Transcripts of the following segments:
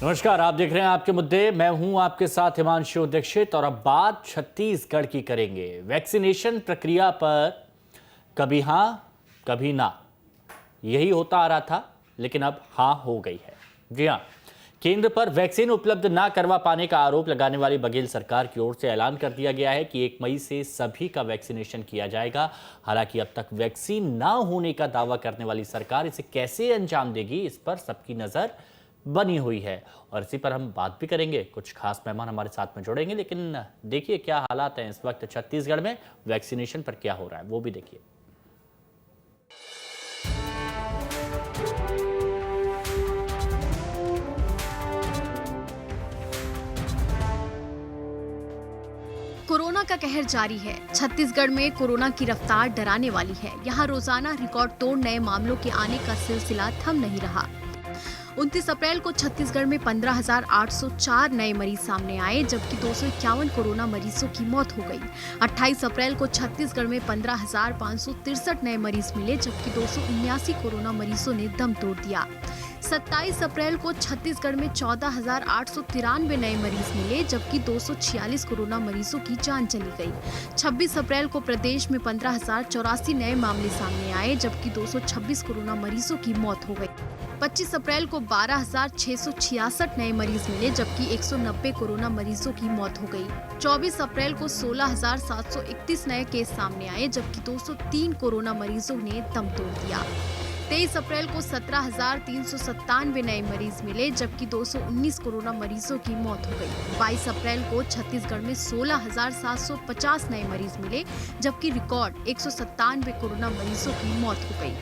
नमस्कार, आप देख रहे हैं आपके मुद्दे। मैं हूं आपके साथ हिमांशु दीक्षित और अब बात छत्तीसगढ़ की करेंगे। वैक्सीनेशन प्रक्रिया पर कभी हां कभी ना, यही होता आ रहा था, लेकिन अब हां हो गई है। जी हां, केंद्र पर वैक्सीन उपलब्ध ना करवा पाने का आरोप लगाने वाली बघेल सरकार की ओर से ऐलान कर दिया गया है कि 1 मई से सभी का वैक्सीनेशन किया जाएगा। हालांकि अब तक वैक्सीन ना होने का दावा करने वाली सरकार इसे कैसे अंजाम देगी, इस पर सबकी नजर बनी हुई है और इसी पर हम बात भी करेंगे। कुछ खास मेहमान हमारे साथ में जुड़ेंगे, लेकिन देखिए क्या हालात हैं इस वक्त छत्तीसगढ़ में, वैक्सीनेशन पर क्या हो रहा है वो भी देखिए। कोरोना का कहर जारी है। छत्तीसगढ़ में कोरोना की रफ्तार डराने वाली है। यहाँ रोजाना रिकॉर्ड तोड़ नए मामलों के आने का सिलसिला थम नहीं रहा। 29 अप्रैल को छत्तीसगढ़ में 15,804 नए मरीज सामने आए, जबकि 251 कोरोना मरीजों की मौत हो गई। 28 अप्रैल को छत्तीसगढ़ में 15,563 नए मरीज मिले, जबकि 279 कोरोना मरीजों ने दम तोड़ दिया। 27 अप्रैल को छत्तीसगढ़ में 14,893 नए मरीज मिले, जबकि 246 कोरोना मरीजों की जान चली गई। 26 अप्रैल को प्रदेश में 15,084 नए मामले सामने आए, जबकि 226 कोरोना मरीजों की मौत हो गई। 25 अप्रैल को 12,666 नए मरीज मिले, जबकि 190 कोरोना मरीजों की मौत हो गई। 24 अप्रैल को 16,731 नए केस सामने आए, जबकि 203 कोरोना मरीजों ने दम तोड़ दिया। 23 अप्रैल को 17,397 नए मरीज मिले, जबकि 219 कोरोना मरीजों की मौत हो गई। 22 अप्रैल को छत्तीसगढ़ में 16,750 नए मरीज मिले, जबकि रिकॉर्ड 197 कोरोना मरीजों की मौत हो गई।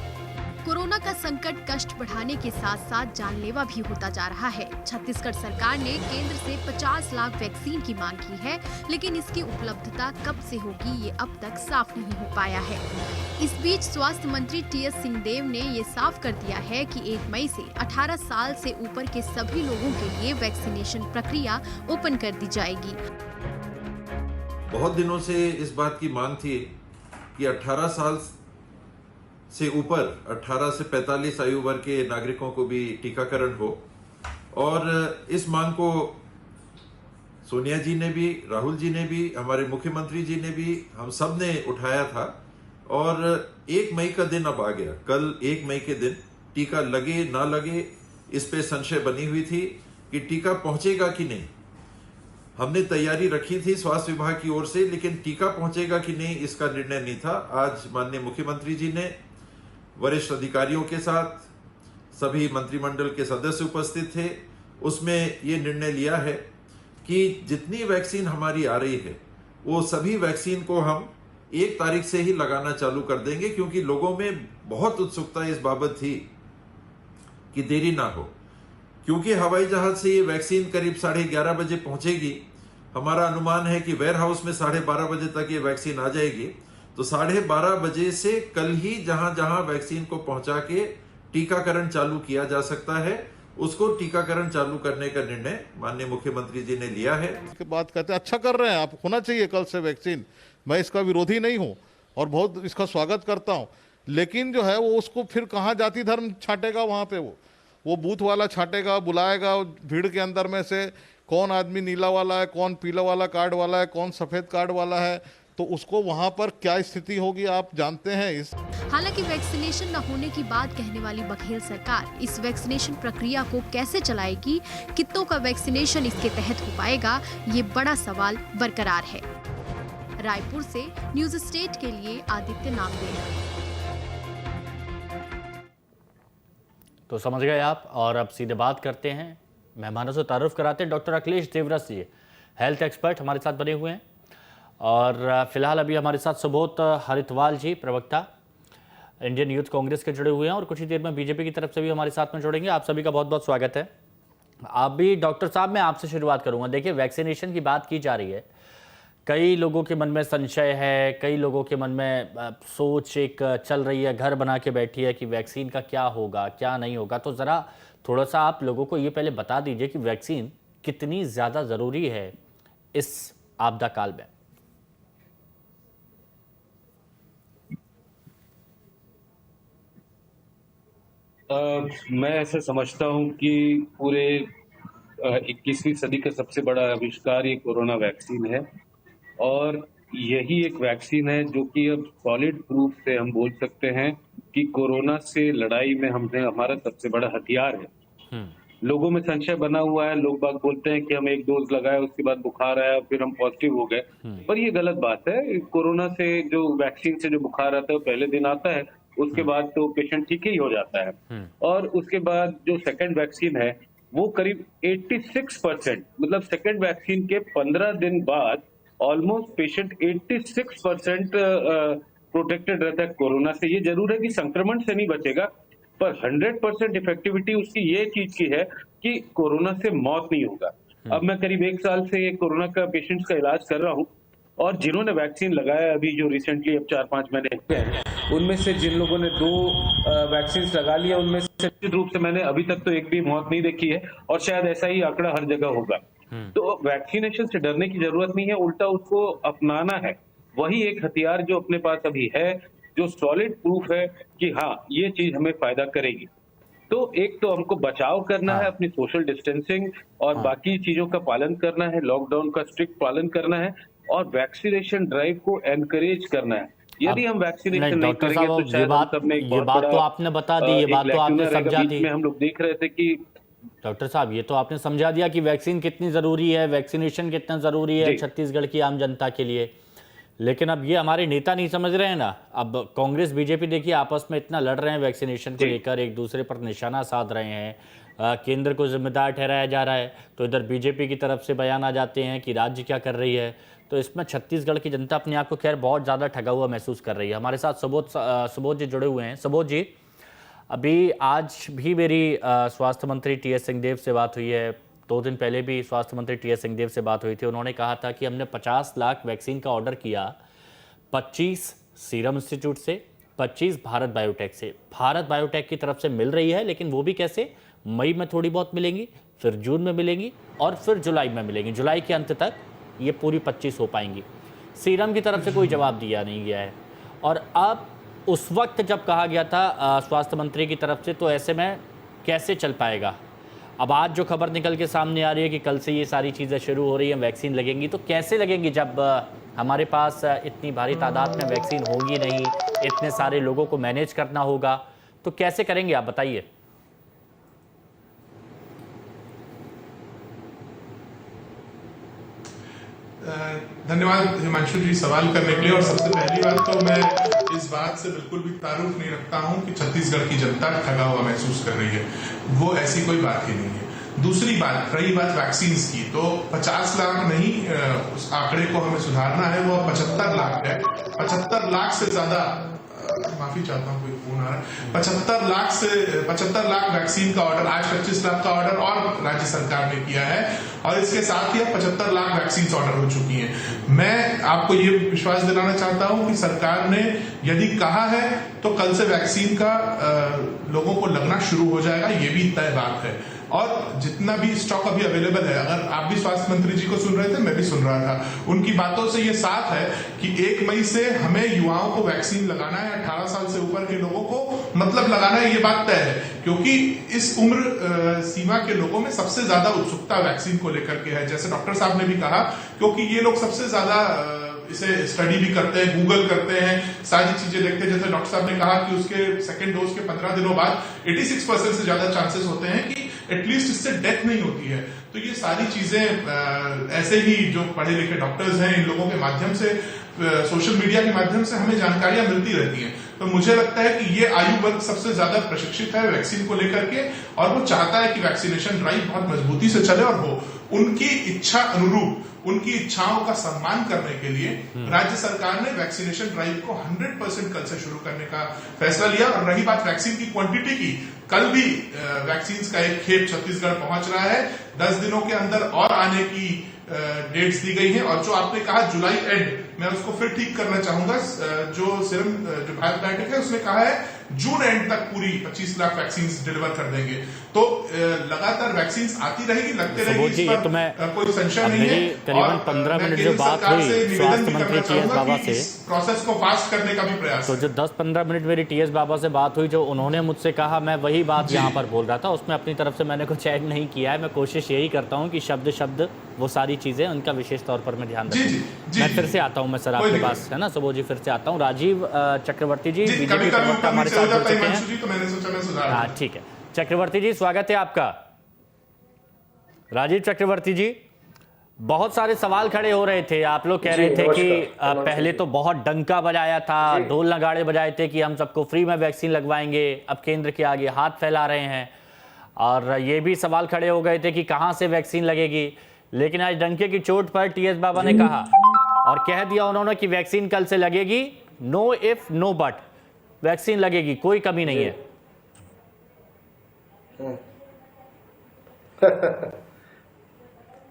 कोरोना का संकट कष्ट बढ़ाने के साथ साथ जानलेवा भी होता जा रहा है। छत्तीसगढ़ सरकार ने केंद्र से 50 लाख वैक्सीन की मांग की है, लेकिन इसकी उपलब्धता कब से होगी ये अब तक साफ नहीं हो पाया है। इस बीच स्वास्थ्य मंत्री टीएस सिंहदेव ने ये साफ कर दिया है कि 1 मई से 18 साल से ऊपर के सभी लोगों के लिए वैक्सीनेशन प्रक्रिया ओपन कर दी जाएगी। बहुत दिनों से इस बात की मांग थी कि 18 साल से ऊपर 18 से 45 आयु वर्ग के नागरिकों को भी टीकाकरण हो, और इस मांग को सोनिया जी ने भी, राहुल जी ने भी, हमारे मुख्यमंत्री जी ने भी, हम सब ने उठाया था। और 1 मई का दिन अब आ गया। कल 1 मई के दिन टीका लगे ना लगे इस पे संशय बनी हुई थी कि टीका पहुंचेगा कि नहीं। हमने तैयारी रखी थी स्वास्थ्य विभाग की ओर से, लेकिन टीका पहुंचेगा कि नहीं इसका निर्णय नहीं था। आज माननीय मुख्यमंत्री जी ने वरिष्ठ अधिकारियों के साथ सभी मंत्रिमंडल के सदस्य उपस्थित थे, उसमें ये निर्णय लिया है कि जितनी वैक्सीन हमारी आ रही है वो सभी वैक्सीन को हम 1 तारीख से ही लगाना चालू कर देंगे, क्योंकि लोगों में बहुत उत्सुकता इस बाबत थी कि देरी ना हो। क्योंकि हवाई जहाज से ये वैक्सीन करीब 11:30 बजे पहुंचेगी। हमारा अनुमान है कि वेयर हाउस में 12:30 बजे तक ये वैक्सीन आ जाएगी। तो 12:30 बजे से कल ही जहां जहां वैक्सीन को पहुंचा के टीकाकरण चालू किया जा सकता है, उसको टीकाकरण चालू करने का निर्णय माननीय मुख्यमंत्री जी ने लिया है। इसके बाद कहते हैं अच्छा कर रहे हैं आप, होना चाहिए कल से वैक्सीन। मैं इसका विरोधी नहीं हूं और बहुत इसका स्वागत करता हूं, लेकिन जो है वो उसको फिर कहां जाति धर्म छांटेगा, वहां पे वो बूथ वाला छांटेगा, बुलाएगा भीड़ के अंदर में से कौन आदमी नीला वाला है, कौन पीला वाला कार्ड वाला है, कौन सफेद कार्ड वाला है, तो उसको वहां पर क्या स्थिति होगी आप जानते हैं। इस हालांकि वैक्सीनेशन न होने की बात कहने वाली बघेल सरकार इस वैक्सीनेशन प्रक्रिया को कैसे चलाएगी, कितनों का वैक्सीनेशन इसके तहत हो पाएगा, ये बड़ा सवाल बरकरार है। रायपुर से न्यूज स्टेट के लिए आदित्य नामदेव। तो समझ गए आप, और अब सीधे बात करते हैं, मेहमानों से तारुफ कराते हैं। डॉक्टर अखिलेश देवरस जी, हेल्थ एक्सपर्ट हमारे साथ बने हुए हैं, और फिलहाल अभी हमारे साथ सुबोध हरितवाल जी, प्रवक्ता इंडियन यूथ कांग्रेस के जुड़े हुए हैं, और कुछ ही देर में बीजेपी की तरफ से भी हमारे साथ में जुड़ेंगे। आप सभी का बहुत बहुत स्वागत है। आप भी डॉक्टर साहब, मैं आपसे शुरुआत करूंगा। देखिए, वैक्सीनेशन की बात की जा रही है, कई लोगों के मन में संशय है, कई लोगों के मन में सोच एक चल रही है, घर बना के बैठी है कि वैक्सीन का क्या होगा क्या नहीं होगा। तो ज़रा थोड़ा सा आप लोगों को ये पहले बता दीजिए कि वैक्सीन कितनी ज़्यादा ज़रूरी है इस आपदा काल में। मैं ऐसे समझता हूं कि पूरे 21वीं सदी का सबसे बड़ा आविष्कार ये कोरोना वैक्सीन है और यही एक वैक्सीन है जो कि अब सॉलिड प्रूफ से हम बोल सकते हैं कि कोरोना से लड़ाई में हमारा सबसे बड़ा हथियार है। लोगों में संशय बना हुआ है, लोग बाग बोलते हैं कि हम एक डोज लगाए उसके बाद बुखार आया फिर हम पॉजिटिव हो गए, पर ये गलत बात है। कोरोना से जो वैक्सीन से जो बुखार आता है वो पहले दिन आता है, उसके बाद तो पेशेंट ठीक ही हो जाता है और उसके बाद जो सेकंड वैक्सीन है वो करीब 86%, मतलब सेकंड वैक्सीन के 15 दिन बाद ऑलमोस्ट पेशेंट 86% प्रोटेक्टेड रहता है कोरोना से। ये जरूर है कि संक्रमण से नहीं बचेगा, पर 100% इफेक्टिविटी उसकी ये चीज की है कि कोरोना से मौत नहीं होगा। अब मैं करीब 1 साल से कोरोना का पेशेंट्स का इलाज कर रहा हूँ और जिन्होंने वैक्सीन लगाया अभी जो रिसेंटली अब 4-5 महीने हुए हैं, उनमें से जिन लोगों ने 2 वैक्सीन लगा लिया उनमें से निश्चित रूप से मैंने अभी तक तो एक भी मौत नहीं देखी है और शायद ऐसा ही आंकड़ा हर जगह होगा। तो वैक्सीनेशन से डरने की जरूरत नहीं है, उल्टा उसको अपनाना है। वही एक हथियार जो अपने पास अभी है, जो सॉलिड प्रूफ है कि हाँ ये चीज हमें फायदा करेगी। तो एक तो हमको बचाव करना है, अपनी सोशल डिस्टेंसिंग और बाकी चीजों का पालन करना है, लॉकडाउन का स्ट्रिक्ट पालन करना है और वैक्सीनेशन ड्राइव को एनकरेज करना है। यदि हम वैक्सीनेशन नहीं करेंगे तो शायद ये बात तो आपने बता दी, ये बात तो आपने समझा दी। हम लोग देख रहे थे कि डॉक्टर साहब ये तो आपने समझा दिया कि वैक्सीन कितनी जरूरी है, वैक्सीनेशन कितना जरूरी है छत्तीसगढ़ की आम जनता के लिए, लेकिन अब ये हमारे नेता नहीं समझ रहे हैं ना। अब कांग्रेस बीजेपी देखिए आपस में इतना लड़ रहे हैं वैक्सीनेशन को लेकर, एक दूसरे पर निशाना साध रहे हैं, केंद्र को जिम्मेदार ठहराया जा रहा है, तो इधर बीजेपी की तरफ से बयान आ जाते हैं कि राज्य क्या कर रही है। तो इसमें छत्तीसगढ़ की जनता अपने आप को खैर बहुत ज़्यादा ठगा हुआ महसूस कर रही है। हमारे साथ सुबोध जी जुड़े हुए हैं। सुबोध जी, अभी आज भी मेरी स्वास्थ्य मंत्री टी.एस. सिंहदेव से बात हुई है, 2 दिन पहले भी स्वास्थ्य मंत्री टी.एस. सिंहदेव से बात हुई थी। उन्होंने कहा था कि हमने 50 लाख वैक्सीन का ऑर्डर किया, 25 सीरम इंस्टीट्यूट से, 25 भारत बायोटेक से। भारत बायोटेक की तरफ से मिल रही है, लेकिन वो भी कैसे, मई में थोड़ी बहुत मिलेंगी, फिर जून में मिलेंगी और फिर जुलाई में मिलेंगी। जुलाई के अंत तक ये पूरी 25 हो पाएंगी। सीरम की तरफ से कोई जवाब दिया नहीं गया है। और अब उस वक्त जब कहा गया था स्वास्थ्य मंत्री की तरफ से, तो ऐसे में कैसे चल पाएगा? अब आज जो खबर निकल के सामने आ रही है कि कल से ये सारी चीज़ें शुरू हो रही हैं, वैक्सीन लगेंगी, तो कैसे लगेंगी जब हमारे पास इतनी भारी तादाद में वैक्सीन होगी नहीं, इतने सारे लोगों को मैनेज करना होगा, तो कैसे करेंगे आप बताइए? धन्यवाद हिमांशु जी सवाल करने के लिए। और सबसे पहली बात तो मैं इस बात से बिल्कुल भी तारुफ नहीं रखता हूं कि छत्तीसगढ़ की जनता ठगा हुआ महसूस कर रही है, वो ऐसी कोई बात ही नहीं है। दूसरी बात, रही बात वैक्सीन की, तो 50 लाख नहीं, उस आंकड़े को हमें सुधारना है, वो 75 लाख है। 75 लाख से ज्यादा, माफी चाहता हूँ कोई फोन आ रहा है, 75 लाख वैक्सीन का ऑर्डर, आज 25 लाख का ऑर्डर और राज्य सरकार ने किया है और इसके साथ ही अब 75 लाख वैक्सीन ऑर्डर हो चुकी हैं। मैं आपको ये विश्वास दिलाना चाहता हूं कि सरकार ने यदि कहा है तो कल से वैक्सीन का लोगों को लगना शुरू हो जाएगा, ये भी तय बात है। और जितना भी स्टॉक अभी अवेलेबल है, अगर आप भी स्वास्थ्य मंत्री जी को सुन रहे थे, मैं भी सुन रहा था, उनकी बातों से ये साफ है कि 1 मई से हमें युवाओं को वैक्सीन लगाना है, 18 साल से ऊपर के लोगों को मतलब लगाना है, ये बात तय है। क्योंकि इस उम्र सीमा के लोगों में सबसे ज्यादा उत्सुकता वैक्सीन को लेकर के है, जैसे डॉक्टर साहब ने भी कहा, क्योंकि ये लोग सबसे ज्यादा इसे स्टडी भी करते हैं, गूगल करते हैं, सारी चीजें देखते हैं। जैसे डॉक्टर साहब ने कहा कि उसके सेकेंड डोज के 15 दिनों बाद 86% से ज्यादा चांसेस होते हैं कि एटलीस्ट इससे डेथ नहीं होती है। तो ये सारी चीजें ऐसे ही जो पढ़े लिखे डॉक्टर्स हैं, इन लोगों के माध्यम से, सोशल मीडिया के माध्यम से हमें जानकारियां मिलती रहती हैं। तो मुझे लगता है कि ये आयु वर्ग सबसे ज्यादा प्रशिक्षित है वैक्सीन को लेकर के, और वो चाहता है कि वैक्सीनेशन ड्राइव बहुत मजबूती से चले और हो। उनकी इच्छा अनुरूप, उनकी इच्छाओं का सम्मान करने के लिए राज्य सरकार ने वैक्सीनेशन ड्राइव को 100% कल से शुरू करने का फैसला लिया। और रही बात वैक्सीन की क्वांटिटी की, कल भी वैक्सीन का एक खेप छत्तीसगढ़ पहुंच रहा है। 10 दिनों के अंदर और आने की डेट्स दी गई हैं। और जो आपने कहा जुलाई एंड, मैं उसको फिर ठीक करना चाहूंगा। जो सीरम जो भारत बायोटेक है उसने कहा है जून एंड तक पूरी 25 लाख वैक्सीन डिलीवर कर देंगे। तो लगातार वैक्सीन आती रहेगी, लगते रहेगी, ये तो मैं कोई संशय नहीं है। करीबन 15 मिनट जो बात हुई स्वास्थ्य मंत्री टीएस बाबा से, प्रोसेस को फास्ट करने का भी प्रयास, तो जो 10-15 मिनट मेरी टीएस बाबा से बात हुई, जो उन्होंने मुझसे कहा, मैं वही बात यहाँ पर बोल रहा था। उसमें अपनी तरफ से मैंने कुछ ऐड नहीं किया है। मैं कोशिश यही करता हूँ कि शब्द शब्द वो सारी चीजें उनका विशेष तौर पर मैं ध्यान रखूं। मैं फिर से आता हूँ, मैं सर आपके पास, है ना सुबोध जी, फिर से आता हूँ। राजीव चक्रवर्ती जी बीजेपी प्रवक्ता हमारे साथ जुड़ चुके हैं। तो मैंने सोचा मैं सुधार। हाँ ठीक है, चक्रवर्ती जी स्वागत है आपका। राजीव चक्रवर्ती जी, बहुत सारे सवाल खड़े हो रहे थे। आप लोग कह रहे थे कि पहले तो बहुत डंका बजाया था, ढोल नगाड़े बजाए थे कि हम सबको फ्री में वैक्सीन लगवाएंगे, अब केंद्र के आगे हाथ फैला रहे हैं। और ये भी सवाल खड़े हो गए थे कि कहां से वैक्सीन लगेगी। लेकिन आज डंके की चोट पर टीएस बाबा ने कहा और कह दिया उन्होंने कि वैक्सीन कल से लगेगी, no if no but, vaccine लगेगी, कोई कमी नहीं है।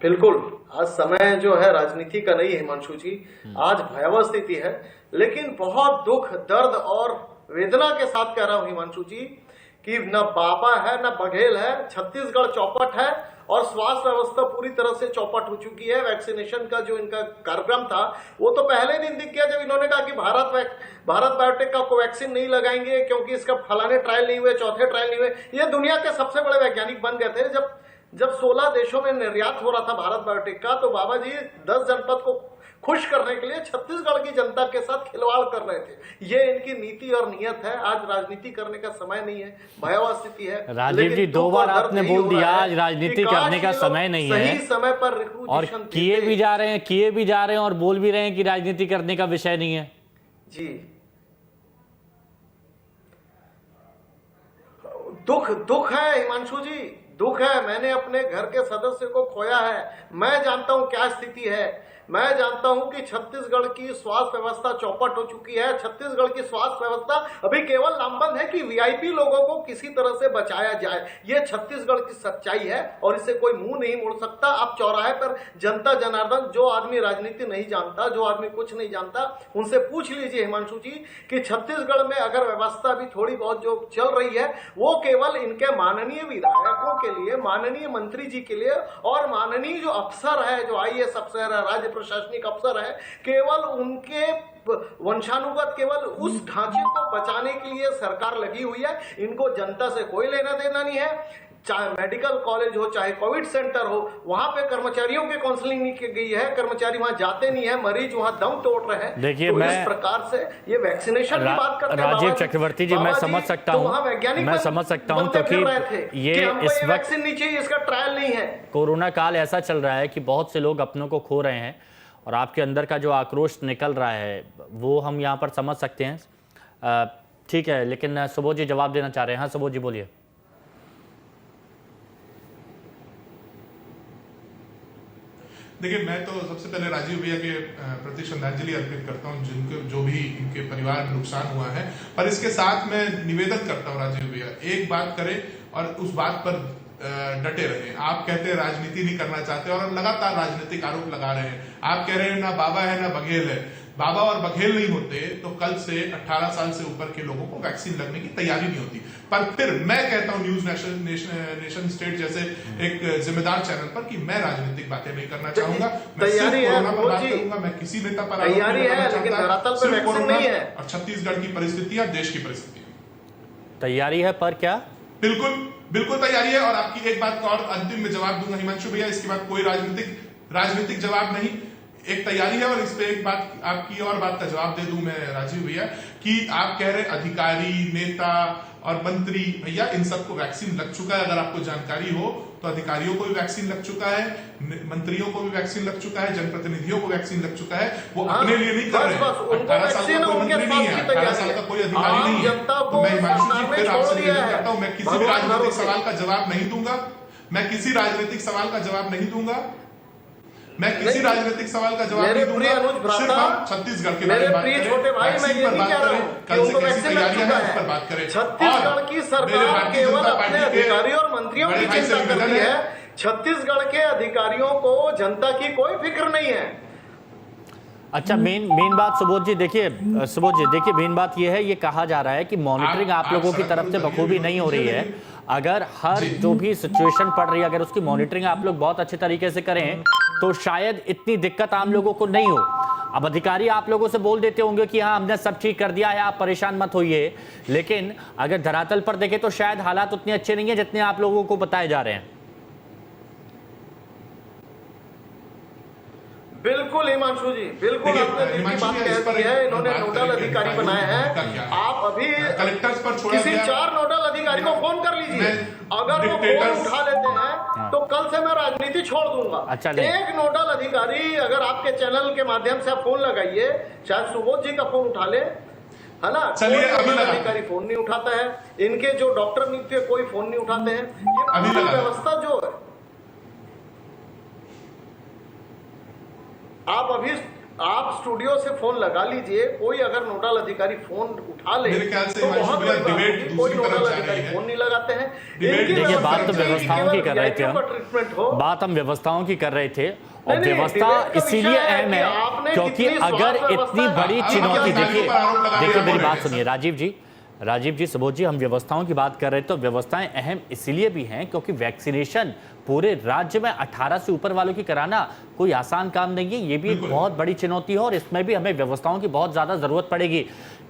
बिल्कुल, आज समय जो है राजनीति का नहीं है हिमांशु जी, आज भयावह स्थिति है। लेकिन बहुत दुख, दर्द और वेदना के साथ कह रहा हूं हिमांशु जी कि न बाबा है न बघेल है, छत्तीसगढ़ चौपट है और स्वास्थ्य व्यवस्था पूरी तरह से चौपट हो चुकी है। वैक्सीनेशन का जो इनका कार्यक्रम था वो तो पहले दिन दिख गया जब इन्होंने कहा कि भारत बायोटेक का कोवैक्सीन नहीं लगाएंगे क्योंकि इसका फलाने ट्रायल नहीं हुए, चौथे ट्रायल नहीं हुए। ये दुनिया के सबसे बड़े वैज्ञानिक बन गए थे। जब 16 देशों में निर्यात हो रहा था भारत बायोटेक का, तो बाबा जी 10 जनपद को खुश करने के लिए छत्तीसगढ़ की जनता के साथ खिलवाड़ कर रहे थे। ये इनकी नीति और नियत है। आज राजनीति करने का समय नहीं है, भयावह स्थिति है। राजीव जी, 2 बार आपने बोल दिया आज राजनीति करने का समय नहीं है, सही समय पर और किए भी जा रहे हैं और बोल भी रहे हैं कि राजनीति करने का विषय नहीं है। जी, दुख है हिमांशु जी, दुख है। मैंने अपने घर के सदस्य को खोया है। मैं जानता हूं क्या स्थिति है। मैं जानता हूं कि छत्तीसगढ़ की स्वास्थ्य व्यवस्था चौपट हो चुकी है। छत्तीसगढ़ की स्वास्थ्य व्यवस्था अभी केवल नामबंद है कि वीआईपी लोगों को किसी तरह से बचाया जाए। ये छत्तीसगढ़ की सच्चाई है और इसे कोई मुंह नहीं मोड़ सकता। आप चौराहे पर जनता जनार्दन, जो आदमी राजनीति नहीं जानता, जो आदमी कुछ नहीं जानता, उनसे पूछ लीजिए हिमांशु जी कि छत्तीसगढ़ में अगर व्यवस्था भी थोड़ी बहुत जो चल रही है वो केवल इनके माननीय विधायकों के लिए, माननीय मंत्री जी के लिए और माननीय जो अफसर है, जो आईएएस अफसर है, राज्य प्रशासनिक अफसर है, केवल उनके वंशानुगत केवल उस ढांचे को बचाने के लिए सरकार लगी हुई है। इनको जनता से कोई लेना देना नहीं है। चाहे मेडिकल कॉलेज हो, चाहे कोविड सेंटर हो, वहां पे कर्मचारियों की काउंसलिंग नहीं की गई है। कर्मचारी वहां जाते नहीं है, मरीज वहां दम तोड़ रहे हैं। देखिए, तो मैं इस प्रकार से ये वैक्सीनेशन की बात करते हैं राजीव चक्रवर्ती जी, मैं समझ सकता हूं, क्योंकि ये इस वक्त वैक्सीन नहीं चाहिए, इसका ट्रायल नहीं है। कोरोना काल ऐसा चल रहा है कि बहुत से लोग अपनों को खो रहे हैं और आपके अंदर का जो आक्रोश निकल रहा है वो हम यहाँ पर समझ सकते हैं। ठीक है, लेकिन सुबोध जी जवाब देना चाह रहे हैं। हाँ सुबोध जी बोलिए। देखिए, मैं तो सबसे पहले राजीव भैया के प्रति श्रद्धांजलि अर्पित करता हूं, जिनको जो भी इनके परिवार में नुकसान हुआ है। पर इसके साथ मैं निवेदन करता हूं राजीव भैया, एक बात करें और उस बात पर डटे रहे। आप कहते हैं राजनीति नहीं करना चाहते और लगातार राजनीतिक आरोप लगा रहे हैं। आप कह रहे हैं ना बाबा है ना बघेल है। बाबा और बघेल नहीं होते तो कल से 18 साल से ऊपर के लोगों को वैक्सीन लगने की तैयारी नहीं होती। पर फिर मैं कहता हूं न्यूज नेशन स्टेट जैसे एक जिम्मेदार चैनल पर कि मैं राजनीतिक बातें नहीं करना चाहूंगा। मैं सिर्फ कोरोना पर बात करूंगा। मैं किसी नेता पर आरोप नहीं करना चाहता। सिर्फ कोरोना और छत्तीसगढ़ की परिस्थितियां, देश की परिस्थितियां। तैयारी है पर क्या? बिल्कुल तैयारी है। और आपकी एक बात का और अंतिम में जवाब दूंगा हिमांशु भैया, इसके बाद कोई राजनीतिक जवाब नहीं, एक तैयारी है। और इस पे एक बात, आपकी और बात का जवाब दे दूं मैं राजीव भैया कि आप कह रहे अधिकारी, नेता और मंत्री, भैया इन सबको वैक्सीन लग चुका है। अगर आपको जानकारी हो तो अधिकारियों को भी वैक्सीन लग चुका है, मंत्रियों को भी वैक्सीन लग चुका है, जनप्रतिनिधियों को वैक्सीन लग चुका है। वो अपने लिए नहीं कर रहे हैं। 18 साल का कोई मंत्री नहीं है, 18 साल का कोई अधिकारी नहीं है। तो मैं हिमांशु जी फिर आपसे निवेदन करता हूं, मैं किसी भी राजनीतिक सवाल का जवाब नहीं दूंगा। मैं किसी राजनीतिक सवाल का जवाब नहीं दूंगा। सिर्फ हम छत्तीसगढ़ के बारे में बात करें, वैक्सीन पर बात करें, कल से कैसी तैयारियां हैं उस पर बात करें। छत्तीसगढ़ की सरकार केवल अपने अधिकारियों और मंत्रियों की चिंता कर रही है छत्तीसगढ़ के अधिकारियों को जनता की कोई फिक्र नहीं है। अच्छा, मेन बात सुबोध जी देखिए मेन बात ये है, ये कहा जा रहा है कि मॉनिटरिंग आप लोगों की तरफ से बखूबी नहीं हो रही है। अगर हर जो भी सिचुएशन पड़ रही है, अगर उसकी मॉनिटरिंग आप लोग बहुत अच्छे तरीके से करें तो शायद इतनी दिक्कत आम लोगों को नहीं हो। अब अधिकारी आप लोगों से बोल देते होंगे कि हाँ हमने सब ठीक कर दिया है, आप परेशान मत होइए, लेकिन अगर धरातल पर देखें तो शायद हालात उतने अच्छे नहीं है जितने आप लोगों को बताए जा रहे हैं। बिल्कुल हिमांशु जी, बिल्कुल आपने दिल की बात कह दी है। इन्होंने नोडल अधिकारी बनाए हैं। आप अभी कलेक्टर्स पर छोड़ा किसी गया। 4 नोडल अधिकारी को फोन कर लीजिए, अगर वो फोन उठा लेते हैं तो कल से मैं राजनीति छोड़ दूंगा। अच्छा, एक नोडल अधिकारी अगर आपके चैनल के माध्यम से आप फोन लगाइए, चाहे सुबोध जी का फोन उठा ले, है ना, चलिए अभी अधिकारी फोन नहीं उठाता है, इनके जो डॉक्टर नियुक्त है कोई फोन नहीं उठाते हैं। ये पूरी व्यवस्था जो है, आप स्टूडियो से फोन लगा लीजिए, कोई अगर नोडल अधिकारी फोन उठा ले तो बहुत बड़ी बात होगी। कोई नोडल अधिकारी फोन नहीं लगाते हैं। देखिए बात तो व्यवस्थाओं की कर रहे थे हम व्यवस्थाओं की कर रहे थे, और व्यवस्था इसीलिए अहम है क्योंकि अगर इतनी बड़ी चुनौती, देखिए मेरी बात सुनिए राजीव जी सुबोध जी, हम व्यवस्थाओं की बात कर रहे थे तो व्यवस्थाएं अहम इसलिए भी हैं क्योंकि वैक्सीनेशन पूरे राज्य में 18 से ऊपर वालों की कराना कोई आसान काम नहीं है। ये भी एक बहुत बड़ी चुनौती है और इसमें भी हमें व्यवस्थाओं की बहुत ज्यादा जरूरत पड़ेगी।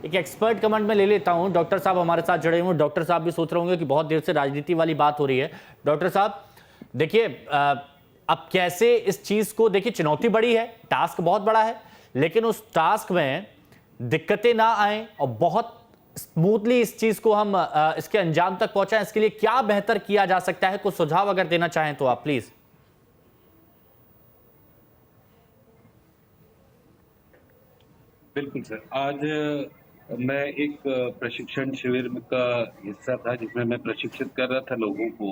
एक एक्सपर्ट कमेंट में ले लेता हूं, डॉक्टर साहब हमारे साथ जुड़े हुए। डॉक्टर साहब भी सोच रहे होंगे कि बहुत देर से राजनीति वाली बात हो रही है। डॉक्टर साहब देखिए, अब कैसे इस चीज को, देखिए चुनौती बड़ी है, टास्क बहुत बड़ा है, लेकिन उस टास्क में दिक्कतें ना आए और बहुत स्मूथली इस चीज को हम इसके अंजाम तक पहुंचाएं, इसके लिए क्या बेहतर किया जा सकता है? कुछ सुझाव अगर देना चाहें तो आप प्लीज। बिल्कुल सर, आज मैं एक प्रशिक्षण शिविर का हिस्सा था जिसमें मैं प्रशिक्षित कर रहा था लोगों को,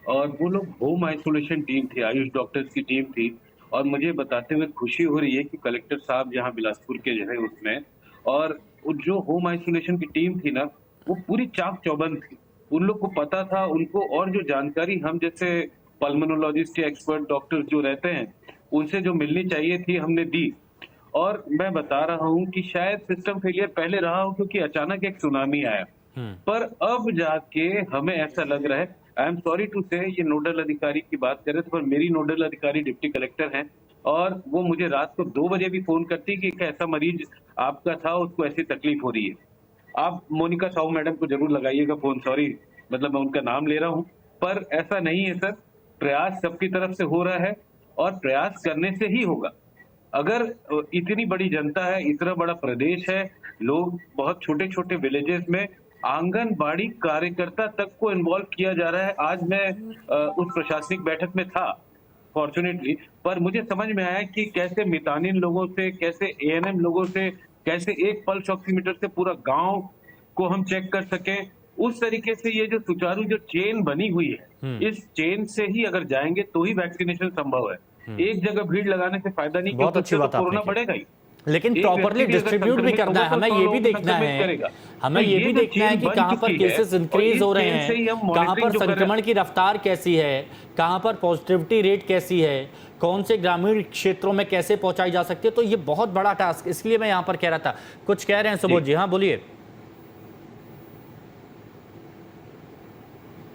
और वो लोग होम आइसोलेशन टीम थी, आयुष डॉक्टर्स की टीम थी, और मुझे बताते हुए खुशी हो रही है कि कलेक्टर साहब यहाँ बिलासपुर के जो है उसमें, और जो होम आइसोलेशन की टीम थी ना वो पूरी चाक चौबंद थी। उन लोग को पता था, उनको और जो जानकारी हम जैसे पल्मोनोलॉजिस्ट या एक्सपर्ट डॉक्टर्स जो रहते हैं उनसे जो मिलनी चाहिए थी हमने दी। और मैं बता रहा हूं कि शायद सिस्टम फेलियर पहले रहा हो क्योंकि अचानक एक सुनामी आया, पर अब जाके हमें ऐसा लग रहा है, आई एम सॉरी टू से, ये नोडल अधिकारी की बात कर रहे थे, पर मेरी नोडल अधिकारी डिप्टी कलेक्टर हैं और वो मुझे रात को 2 बजे भी फोन करती कि एक ऐसा मरीज आपका था, उसको ऐसी तकलीफ हो रही है। आप मोनिका साहू मैडम को जरूर लगाइएगा फोन, सॉरी मतलब मैं उनका नाम ले रहा हूं, पर ऐसा नहीं है सर, प्रयास सबकी तरफ से हो रहा है और प्रयास करने से ही होगा। अगर इतनी बड़ी जनता है, इतना बड़ा प्रदेश है, लोग बहुत छोटे छोटे विलेजेस में आंगनबाड़ी कार्यकर्ता तक को इन्वॉल्व किया जा रहा है। आज मैं उस प्रशासनिक बैठक में था फॉर्चुनेटली, पर मुझे समझ में आया कि कैसे मितानिन लोगों से, कैसे एएनएम लोगों से, कैसे एक पल्स ऑक्सीमीटर से पूरा गांव को हम चेक कर सके। उस तरीके से ये जो सुचारू जो चेन बनी हुई है, इस चेन से ही अगर जाएंगे तो ही वैक्सीनेशन संभव है। एक जगह भीड़ लगाने से फायदा नहीं, बहुत अच्छी बात कोरोना बढ़ेगा ही, लेकिन प्रॉपरली डिस्ट्रीब्यूट भी करना है। हमें ये भी देखना है, हमें ये भी देखना है कि कहां पर केसेस इंक्रीज हो रहे हैं, कहां पर संक्रमण की रफ्तार कैसी है, कहां पर पॉजिटिविटी रेट कैसी है, कौन से ग्रामीण क्षेत्रों में कैसे पहुंचाई जा सकती है। तो ये बहुत बड़ा टास्क, इसलिए मैं यहां पर कह रहा था। कुछ कह रहे हैं सुबोध जी? हाँ बोलिए।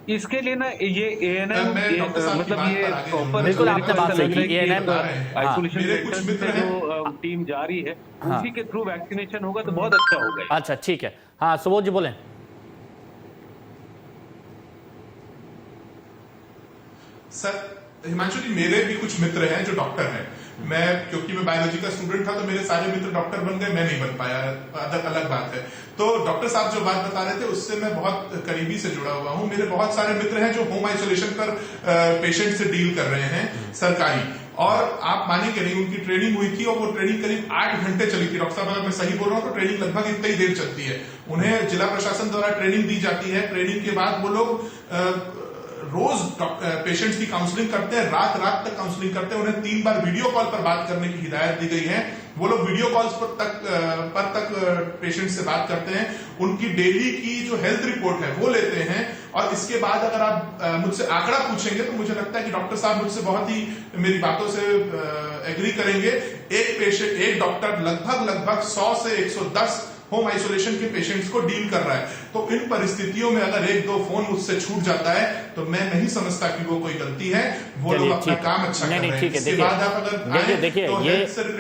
इसके लिए ना ये एएनएम मतलब ये प्रॉपर, बिल्कुल आपने बात सही की, एएनएम आइसोलेशन सेंटर से जो टीम जारी है उसी के थ्रू वैक्सीनेशन होगा तो बहुत अच्छा होगा। अच्छा ठीक है, हाँ सुबोध जी बोलें। सर हिमांशु जी, मेरे भी कुछ मित्र हैं जो डॉक्टर हैं। क्योंकि मैं बायोलॉजी का स्टूडेंट था तो मेरे सारे मित्र डॉक्टर बन गए, मैं नहीं बन पाया, अलग बात है। तो डॉक्टर साहब जो बात बता रहे थे उससे मैं बहुत करीबी से जुड़ा हुआ हूं। मेरे बहुत सारे मित्र हैं जो होम आइसोलेशन पर पेशेंट से डील कर रहे हैं सरकारी, और आप मानेंगे नहीं, उनकी ट्रेनिंग हुई थी और वो ट्रेनिंग करीब 8 घंटे चली थी। डॉक्टर साहब अगर मैं सही बोल रहा हूं तो ट्रेनिंग लगभग इतनी देर चलती है। उन्हें जिला प्रशासन द्वारा ट्रेनिंग दी जाती है। ट्रेनिंग के बाद वो लोग रोज पेशेंट्स की काउंसलिंग करते हैं, रात तक काउंसलिंग करते हैं। उन्हें 3 बार वीडियो कॉल पर बात करने की हिदायत दी गई है। वो लोग वीडियो कॉल्स पर तक पेशेंट से बात करते हैं, उनकी डेली की जो हेल्थ रिपोर्ट है वो लेते हैं। और इसके बाद अगर आप मुझसे आंकड़ा पूछेंगे तो मुझे लगता है कि डॉक्टर साहब मुझसे बहुत ही मेरी बातों से एग्री करेंगे। एक डॉक्टर लगभग 100 से 110 होम आइसोलेशन के पेशेंट्स को डील कर रहा है। तो इन परिस्थितियों में अगर 1-2 फोन मुझसे छूट जाता है तो मैं नहीं समझता कि वो कोई गलती है, वो लोग अपना काम अच्छा कर रहे हैं। इसके बाद आप अगर देखिए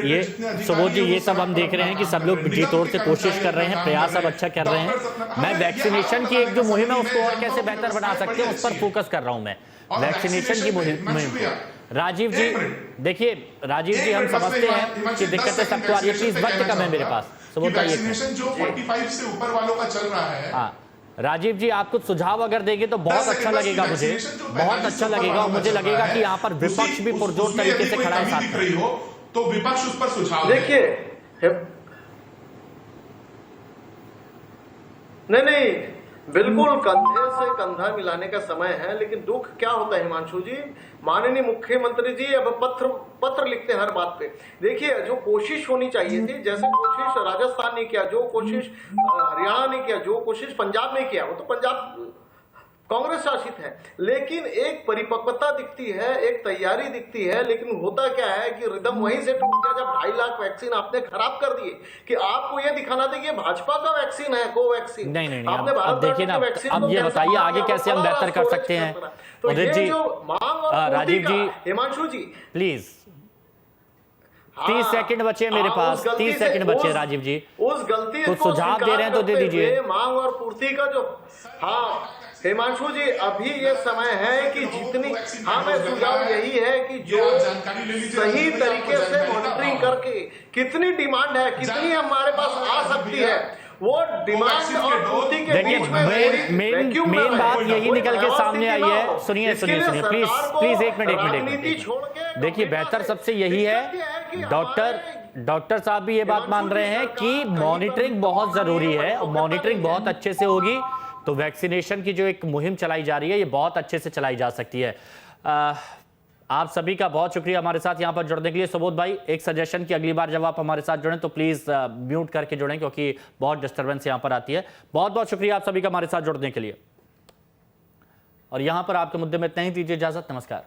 ये सुबोध जी, ये सब हम देख रहे हैं कि सब लोग जी तोड़ से कोशिश कर रहे हैं, प्रयास अब अच्छा कर रहे हैं। मैं वैक्सीनेशन की एक जो मुहिम है उसको और कैसे बेहतर बना सकते हैं उस पर फोकस कर रहा हूं मैं, वैक्सीनेशन की मुहिम। राजीव जी देखिए, राजीव जी हम समझते हैं कि दिक्कतें सबको आ रही है, प्लीज वक्त कम है मेरे पास। वैक्सीनेशन जो 45 से ऊपर वालों का चल रहा है। हाँ राजीव जी, आप कुछ सुझाव अगर देंगे तो बहुत अच्छा लगेगा, मुझे बहुत अच्छा लगेगा। और मुझे लगेगा कि यहाँ पर विपक्ष भी पुरजोर तरीके से खड़ा है साथ में। तो विपक्ष उस पर सुझाव देखिए, नहीं बिल्कुल कंधे से कंधा मिलाने का समय है। लेकिन दुख क्या होता है हिमांशु जी, माननीय मुख्यमंत्री जी अब पत्र लिखते हैं हर बात पे। देखिए, जो कोशिश होनी चाहिए थी, जैसे कोशिश राजस्थान ने किया, जो कोशिश हरियाणा ने किया, जो कोशिश पंजाब ने किया, वो तो पंजाब कांग्रेस शासित है, लेकिन एक परिपक्वता दिखती है, एक तैयारी दिखती है। लेकिन होता क्या है कि रिदम वहीं से टूट गया जब 2.5 लाख वैक्सीन आपने खराब कर दिए कि आपको ये दिखाना था कि ये भाजपा का वैक्सीन है, कोवैक्सीन। नहीं, अब देखिए ना, अब ये बताइए आगे कैसे हम बेहतर कर सकते हैं। तो ये जो मांग और राजीव जी, हिमांशु जी प्लीज 30 सेकंड बचे मेरे पास, 30 सेकंड बचे राजीव जी, उस गलती को सुझाव दे रहे हैं तो दे दीजिए। मांग और पूर्ति का जो, हाँ हिमांशु जी, अभी ये समय है कि जितनी, हाँ मैं सुझाव यही है कि जो सही तरीके से मॉनिटरिंग करके कितनी डिमांड है, कितनी हमारे पास आ सकती है, वो डिमांड और पूर्ति के बीच में मेन बात यही निकल के सामने आई है। सुनिए प्लीज एक मिनट। देखिए, बेहतर सबसे यही है, डॉक्टर साहब भी ये बात मान रहे हैं कि मॉनिटरिंग बहुत जरूरी है और मॉनिटरिंग बहुत अच्छे से होगी तो वैक्सीनेशन की जो एक मुहिम चलाई जा रही है ये बहुत अच्छे से चलाई जा सकती है। आप सभी का बहुत शुक्रिया हमारे साथ यहाँ पर जुड़ने के लिए। सुबोध भाई, एक सजेशन कि अगली बार जब आप हमारे साथ जुड़ें तो प्लीज म्यूट करके जुड़ें क्योंकि बहुत डिस्टर्बेंस यहाँ पर आती है। बहुत बहुत शुक्रिया आप सभी का हमारे साथ जुड़ने के लिए। और यहाँ पर आपके मुद्दे में इतना ही, दीजिए इजाजत, नमस्कार।